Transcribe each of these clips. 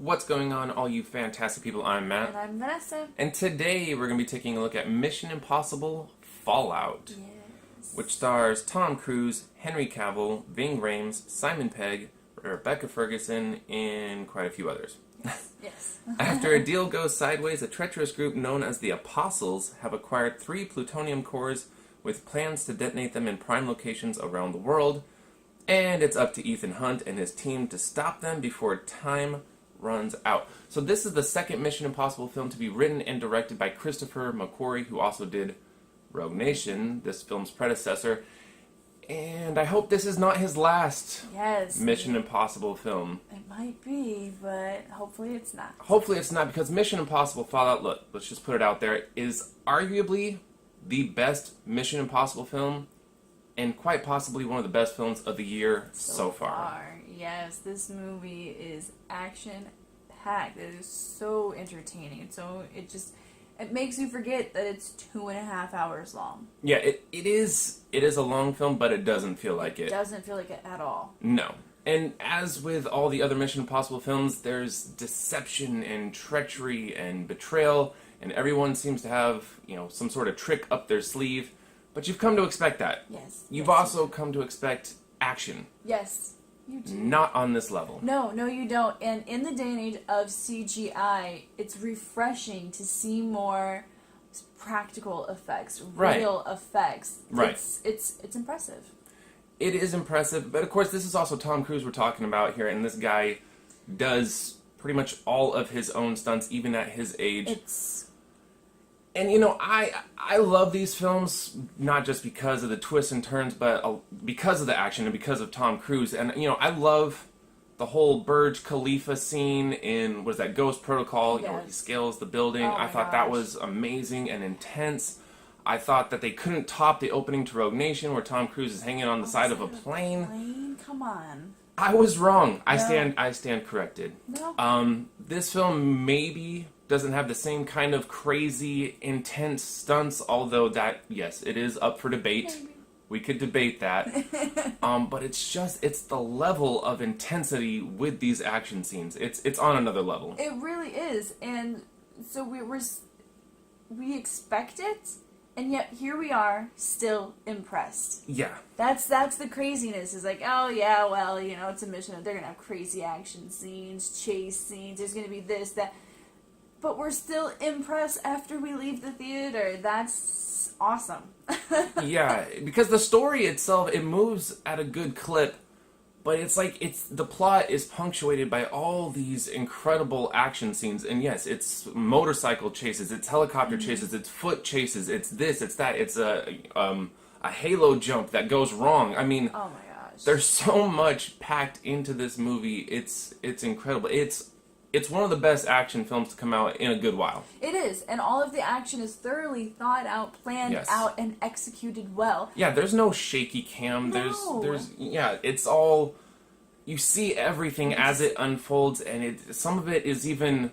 What's going on, all you fantastic people? I'm Matt. And I'm Vanessa. And today we're going to be taking a look at Mission Impossible Fallout, Yes. which stars Tom Cruise, Henry Cavill, Ving Rhames, Simon Pegg, Rebecca Ferguson, and quite a few others. Yes. After a deal goes sideways, a treacherous group known as the Apostles have acquired 3 plutonium cores with plans to detonate them in prime locations around the world. And it's up to Ethan Hunt and his team to stop them before time runs out. So this is the second Mission Impossible film to be written and directed by Christopher McQuarrie, who also did Rogue Nation, this film's predecessor. And I hope this is not his last Yes. Mission Impossible film. It might be, but hopefully it's not. Hopefully it's not, because Mission Impossible Fallout, look, let's just put it out there, is arguably the best Mission Impossible film, and quite possibly one of the best films of the year so far. Yes, this movie is action-packed. It is so entertaining. So it makes you forget that it's 2.5 hours long. Yeah, it is a long film, but it doesn't feel like it. It doesn't feel like it at all. No. And as with all the other Mission Impossible films, there's deception and treachery and betrayal, and everyone seems to have, some sort of trick up their sleeve. But you've come to expect that. Yes. You've also come to expect action. Yes, you do. Not on this level. No, you don't. And in the day and age of CGI, it's refreshing to see more practical effects, real effects. Right. It's impressive. It is impressive, but of course this is also Tom Cruise we're talking about here, and this guy does pretty much all of his own stunts, even at his age. And I love these films, not just because of the twists and turns, but because of the action and because of Tom Cruise. And, I love the whole Burj Khalifa scene in, what is that, Ghost Protocol, where he scales the building. Oh I my thought that gosh. was amazing and intense. I thought that they couldn't top the opening to Rogue Nation, where Tom Cruise is hanging on the side of a plane. Come on. I was wrong. I No. stand corrected. No. This film maybe doesn't have the same kind of crazy, intense stunts, although that, yes, it is up for debate. Maybe. We could debate that. But it's the level of intensity with these action scenes. It's on another level. It really is. And so we expect it, and yet here we are, still impressed. Yeah. That's the craziness. Is like, oh yeah, well, it's a mission. They're gonna have crazy action scenes, chase scenes. There's gonna be this, that. But we're still impressed after we leave the theater. That's awesome. Yeah, because the story itself, it moves at a good clip, but the plot is punctuated by all these incredible action scenes. And yes, it's motorcycle chases, it's helicopter chases, it's foot chases, it's this, it's that, it's a halo jump that goes wrong. I mean, Oh my gosh. there's so much packed into this movie. It's incredible. It's one of the best action films to come out in a good while. It is, and all of the action is thoroughly thought out, planned Yes. out, and executed well. Yeah, there's no shaky cam. No. It's all, you see everything as it unfolds, and some of it is even,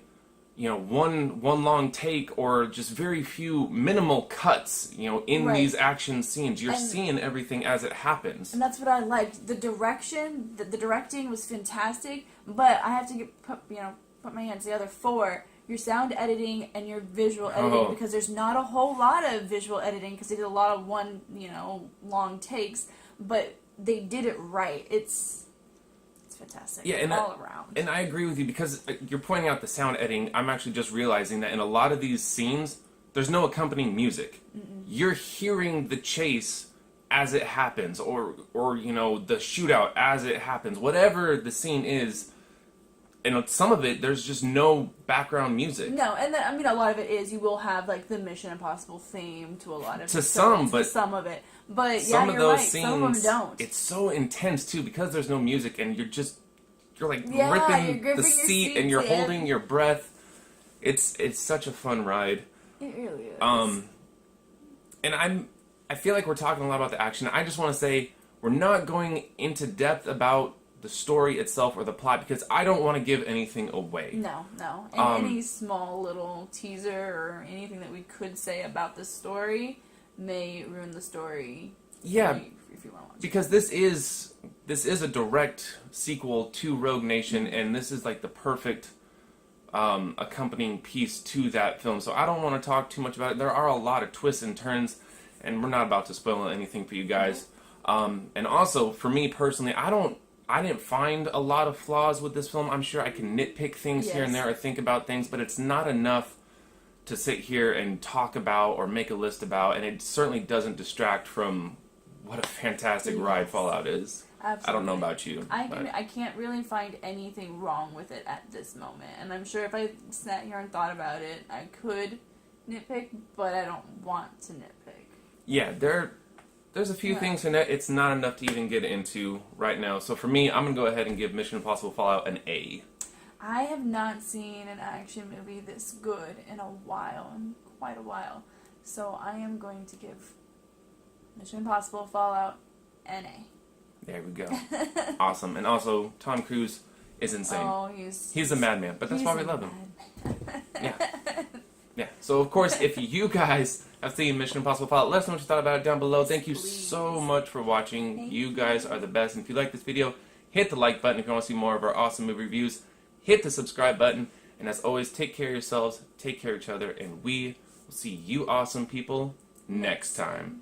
one long take or just very few minimal cuts, in Right. these action scenes. You're And- seeing everything as it happens. And that's what I liked. The direction, the directing was fantastic, but I have to put my hands together for your sound editing and your visual editing, because there's not a whole lot of visual editing because they did a lot of long takes, but they did it right. It's fantastic. Yeah, and all around. And I agree with you, because you're pointing out the sound editing. I'm actually just realizing that in a lot of these scenes, there's no accompanying music. You're hearing the chase as it happens, or the shootout as it happens. Whatever the scene is, and some of it, there's just no background music. No, and then, a lot of it is you will have like the Mission Impossible theme to a lot of To some, but some of it. But some yeah, of you're those right. scenes, Some of them don't. it's so intense too, because there's no music, and you're like Yeah, you're ripping gripping the your seat, and you're seats in. holding your breath. It's such a fun ride. It really is. And I feel like we're talking a lot about the action. I just want to say we're not going into depth about the story itself or the plot, because I don't want to give anything away. No. And any small little teaser or anything that we could say about the story may ruin the story. Yeah, if you want to watch it. because this is a direct sequel to Rogue Nation, and this is like the perfect accompanying piece to that film. So I don't want to talk too much about it. There are a lot of twists and turns, and we're not about to spoil anything for you guys. And also, for me personally, I didn't find a lot of flaws with this film. I'm sure I can nitpick things here and there or think about things, but it's not enough to sit here and talk about or make a list about, and it certainly doesn't distract from what a fantastic ride Fallout is. Absolutely. I don't know about you. I can't really find anything wrong with it at this moment, and I'm sure if I sat here and thought about it, I could nitpick, but I don't want to nitpick. Yeah, there's a few things in it. It's not enough to even get into right now. So for me, I'm going to go ahead and give Mission Impossible Fallout an A. I have not seen an action movie this good in quite a while. So I am going to give Mission Impossible Fallout an A. There we go. Awesome. And also, Tom Cruise is insane. Oh, he's a madman, but that's why we love him. Yeah. So, of course, if you guys have seen Mission Impossible Fallout, let us know what you thought about it down below. Thank you so much for watching. You guys are the best. And if you like this video, hit the like button if you want to see more of our awesome movie reviews. Hit the subscribe button. And as always, take care of yourselves, take care of each other, and we will see you awesome people next time.